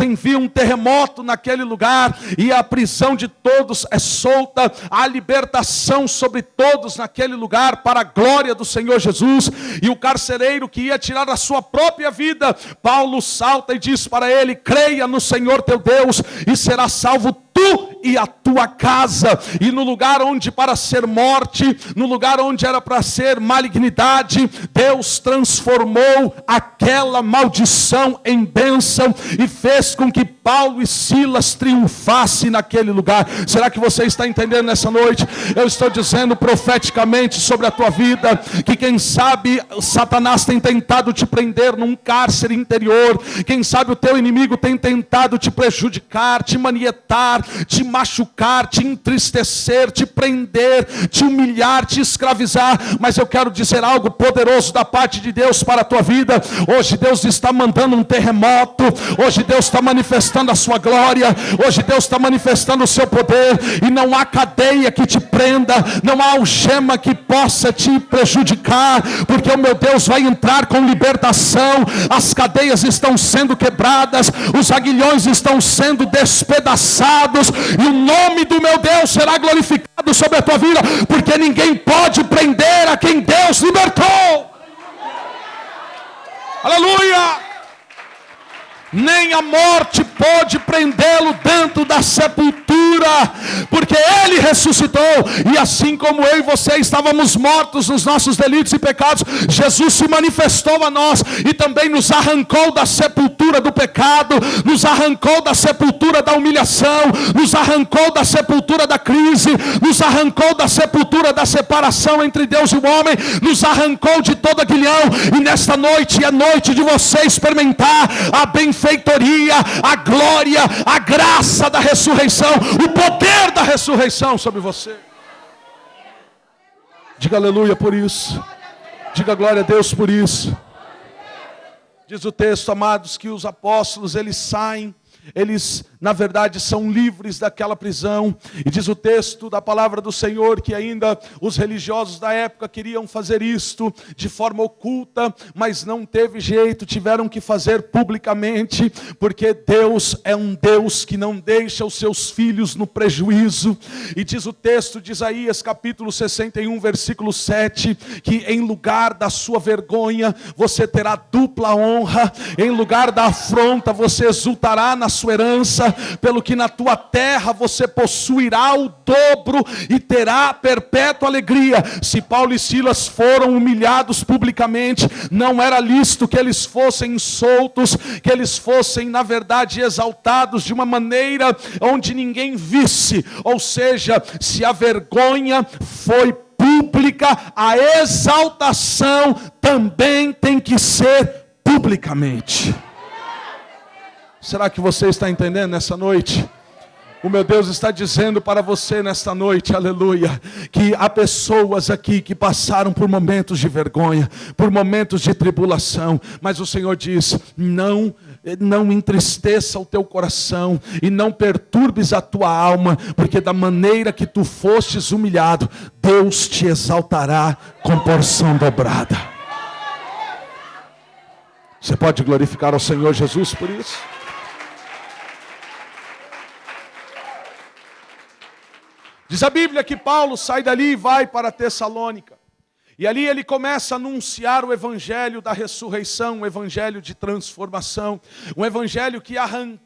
envia um terremoto naquele lugar e a prisão de todos é solta, a libertação sobre todos naquele lugar para a glória do Senhor Jesus. E o carcereiro que ia tirar a sua própria vida, Paulo salta e diz para ele: creia no Senhor teu Deus e será salvo tu e a tua casa. E no lugar onde para ser morte, no lugar onde era para ser malignidade, Deus transformou aquela maldição em bênção e fez com que Paulo e Silas triunfassem naquele lugar. Será que você está entendendo nessa noite? Eu estou dizendo profeticamente sobre a tua vida, que quem sabe Satanás tem tentado te prender num cárcere interior, quem sabe o teu inimigo tem tentado te prejudicar, te manietar, te machucar, te entristecer, te prender, te humilhar, te escravizar. Mas eu quero dizer algo poderoso da parte de Deus para a tua vida. Hoje Deus está mandando um terremoto, hoje Deus está manifestando a sua glória, hoje Deus está manifestando o seu poder, e não há cadeia que te prenda, não há algema que possa te prejudicar, porque o meu Deus vai entrar com libertação. As cadeias estão sendo quebradas, os aguilhões estão sendo despedaçados, e o nome do meu Deus será glorificado sobre a tua vida, porque ninguém pode prender a quem Deus libertou. Aleluia! Nem a morte pôde prendê-lo dentro da sepultura, porque ele ressuscitou. E assim como eu e você estávamos mortos nos nossos delitos e pecados, Jesus se manifestou a nós e também nos arrancou da sepultura do pecado, nos arrancou da sepultura da humilhação, nos arrancou da sepultura da crise, nos arrancou da sepultura da separação entre Deus e o homem, nos arrancou de todo aguilhão. E nesta noite é noite de você experimentar a benfeitoria, a glória, a graça da ressurreição, o poder da ressurreição sobre você. Diga aleluia por isso. Diga glória a Deus por isso. Diz o texto, amados, que os apóstolos, eles saem, eles na verdade são livres daquela prisão. E diz o texto da palavra do Senhor que ainda os religiosos da época queriam fazer isto de forma oculta, mas não teve jeito, tiveram que fazer publicamente, porque Deus é um Deus que não deixa os seus filhos no prejuízo. E diz o texto de Isaías capítulo 61 versículo 7, que em lugar da sua vergonha você terá dupla honra, em lugar da afronta você exultará na sua herança, pelo que na tua terra você possuirá o dobro e terá perpétua alegria. Se Paulo e Silas foram humilhados publicamente, não era lícito que eles fossem soltos, que eles fossem na verdade exaltados de uma maneira onde ninguém visse. Ou seja, se a vergonha foi pública, a exaltação também tem que ser publicamente. Será que você está entendendo nessa noite? O meu Deus está dizendo para você nesta noite, aleluia, que há pessoas aqui que passaram por momentos de vergonha, por momentos de tribulação, mas o Senhor diz, não entristeça o teu coração e não perturbes a tua alma, porque da maneira que tu fostes humilhado, Deus te exaltará com porção dobrada. Você pode glorificar ao Senhor Jesus por isso? Diz a Bíblia que Paulo sai dali e vai para Tessalônica. E ali ele começa a anunciar o evangelho da ressurreição, um evangelho de transformação, um evangelho que arrancou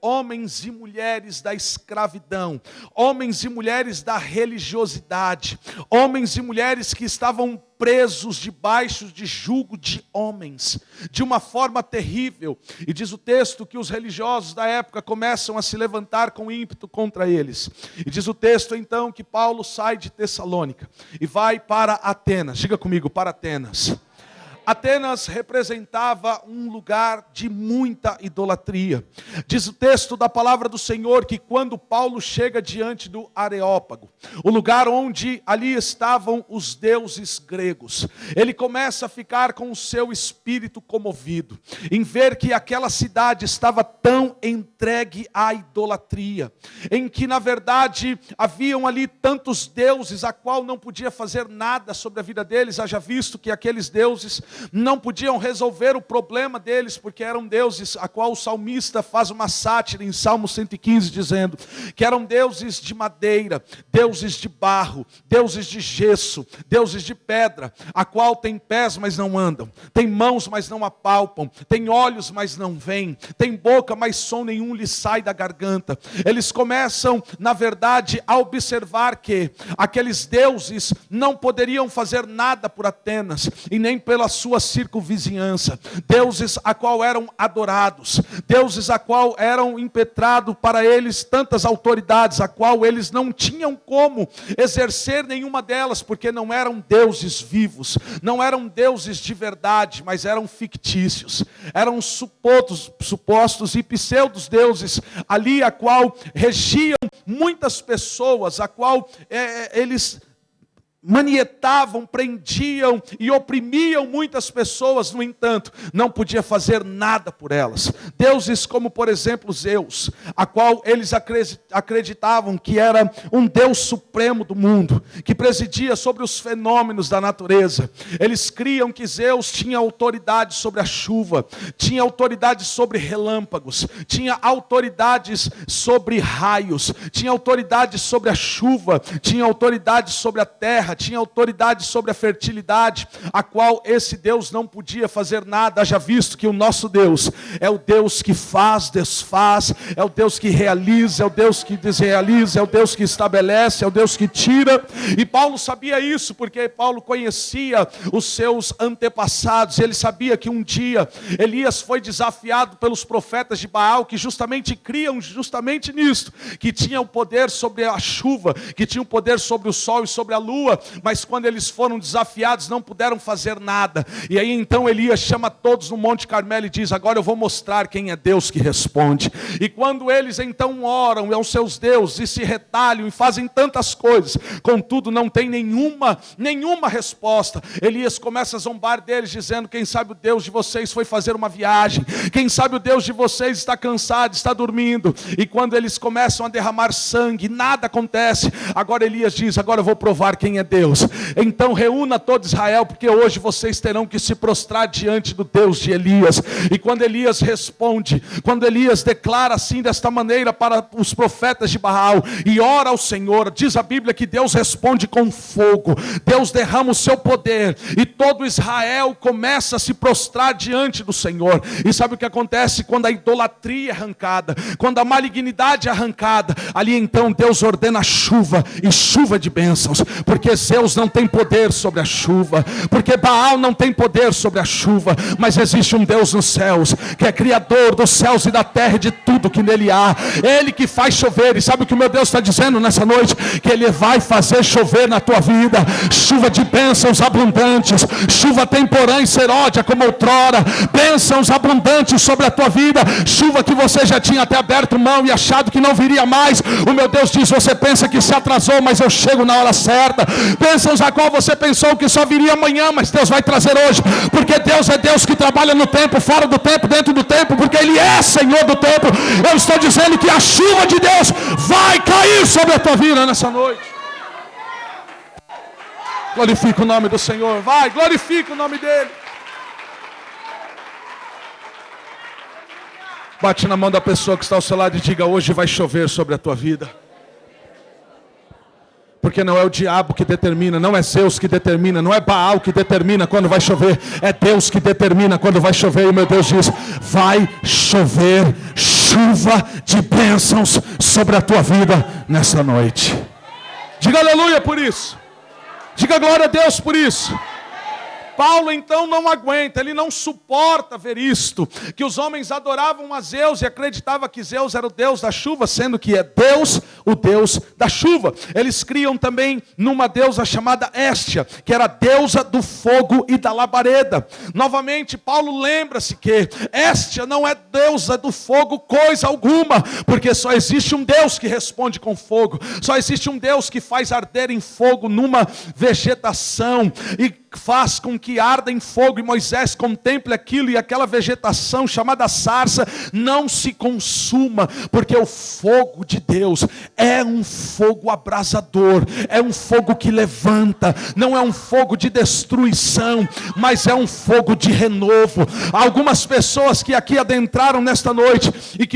homens e mulheres da escravidão, homens e mulheres da religiosidade, homens e mulheres que estavam presos debaixo de jugo de homens, de uma forma terrível. E diz o texto que os religiosos da época começam a se levantar com ímpeto contra eles. E diz o texto então que Paulo sai de Tessalônica e vai para Atenas. Diga comigo, para Atenas. Atenas representava um lugar de muita idolatria. Diz o texto da palavra do Senhor que quando Paulo chega diante do Areópago, o lugar onde ali estavam os deuses gregos, ele começa a ficar com o seu espírito comovido, em ver que aquela cidade estava tão entregue à idolatria, em que na verdade haviam ali tantos deuses a qual não podia fazer nada sobre a vida deles, haja visto que aqueles deuses não podiam resolver o problema deles, porque eram deuses a qual o salmista faz uma sátira em Salmo 115, dizendo que eram deuses de madeira, deuses de barro, deuses de gesso, deuses de pedra, a qual tem pés, mas não andam, tem mãos, mas não apalpam, tem olhos, mas não veem, tem boca, mas som nenhum lhe sai da garganta. Eles começam, na verdade, a observar que aqueles deuses não poderiam fazer nada por Atenas, e nem pela sua circunvizinhança, deuses a qual eram adorados, deuses a qual eram impetrado para eles tantas autoridades, a qual eles não tinham como exercer nenhuma delas, porque não eram deuses vivos, não eram deuses de verdade, mas eram fictícios, eram supostos e pseudos deuses, ali a qual regiam muitas pessoas, a qual eles manietavam, prendiam e oprimiam muitas pessoas. No entanto, não podia fazer nada por elas. Deuses como, por exemplo, Zeus, a qual eles acreditavam que era um Deus supremo do mundo, que presidia sobre os fenômenos da natureza. Eles criam que Zeus tinha autoridade sobre a chuva, tinha autoridade sobre relâmpagos, tinha autoridades sobre raios, tinha autoridade sobre a chuva, tinha autoridade sobre a terra, tinha autoridade sobre a fertilidade, a qual esse Deus não podia fazer nada. Haja visto que o nosso Deus é o Deus que faz, desfaz, é o Deus que realiza, é o Deus que desrealiza, é o Deus que estabelece, é o Deus que tira. E Paulo sabia isso, porque Paulo conhecia os seus antepassados. Ele sabia que um dia Elias foi desafiado pelos profetas de Baal, que justamente criam justamente nisto, que tinha o poder sobre a chuva, que tinha o poder sobre o sol e sobre a lua, mas quando eles foram desafiados não puderam fazer nada. E aí então Elias chama todos no Monte Carmelo e diz: agora eu vou mostrar quem é Deus que responde. E quando eles então oram aos seus deuses e se retalham e fazem tantas coisas, contudo não tem nenhuma resposta, Elias começa a zombar deles, dizendo: quem sabe o Deus de vocês foi fazer uma viagem, quem sabe o Deus de vocês está cansado, está dormindo. E quando eles começam a derramar sangue, nada acontece. Agora Elias diz: agora eu vou provar quem é Deus. Então reúna todo Israel, porque hoje vocês terão que se prostrar diante do Deus de Elias. E quando Elias responde, quando Elias declara assim desta maneira para os profetas de Baal e ora ao Senhor, diz a Bíblia que Deus responde com fogo, Deus derrama o seu poder e todo Israel começa a se prostrar diante do Senhor. E sabe o que acontece quando a idolatria é arrancada, quando a malignidade é arrancada? Ali então Deus ordena chuva, e chuva de bênçãos, porque Zeus não tem poder sobre a chuva, porque Baal não tem poder sobre a chuva, mas existe um Deus nos céus, que é criador dos céus e da terra e de tudo que nele há. Ele que faz chover. E sabe o que o meu Deus está dizendo nessa noite? Que Ele vai fazer chover na tua vida, chuva de bênçãos abundantes, chuva temporã e seródia como outrora, bênçãos abundantes sobre a tua vida, chuva que você já tinha até aberto mão e achado que não viria mais. O meu Deus diz: você pensa que se atrasou, mas eu chego na hora certa. Bênçãos a qual você pensou que só viria amanhã, mas Deus vai trazer hoje, porque Deus é Deus que trabalha no tempo, fora do tempo, dentro do tempo, porque Ele é Senhor do tempo. Eu estou dizendo que a chuva de Deus vai cair sobre a tua vida nessa noite. Glorifica o nome do Senhor, vai, glorifica o nome dEle. Bate na mão da pessoa que está ao seu lado e diga: hoje vai chover sobre a tua vida. Porque não é o diabo que determina, não é Zeus que determina, não é Baal que determina quando vai chover, é Deus que determina quando vai chover. E o meu Deus diz: vai chover chuva de bênçãos sobre a tua vida nessa noite. Diga aleluia por isso. Diga glória a Deus por isso. Paulo então não aguenta, ele não suporta ver isto, que os homens adoravam a Zeus e acreditavam que Zeus era o Deus da chuva, sendo que é Deus o Deus da chuva. Eles criam também numa deusa chamada Héstia, que era a deusa do fogo e da labareda. Novamente Paulo lembra-se que Héstia não é deusa do fogo coisa alguma, porque só existe um Deus que responde com fogo, só existe um Deus que faz arder em fogo numa vegetação e faz com que arda em fogo, e Moisés contempla aquilo, e aquela vegetação chamada sarça não se consuma, porque o fogo de Deus é um fogo abrasador, é um fogo que levanta, não é um fogo de destruição, mas é um fogo de renovo. Há algumas pessoas que aqui adentraram nesta noite e que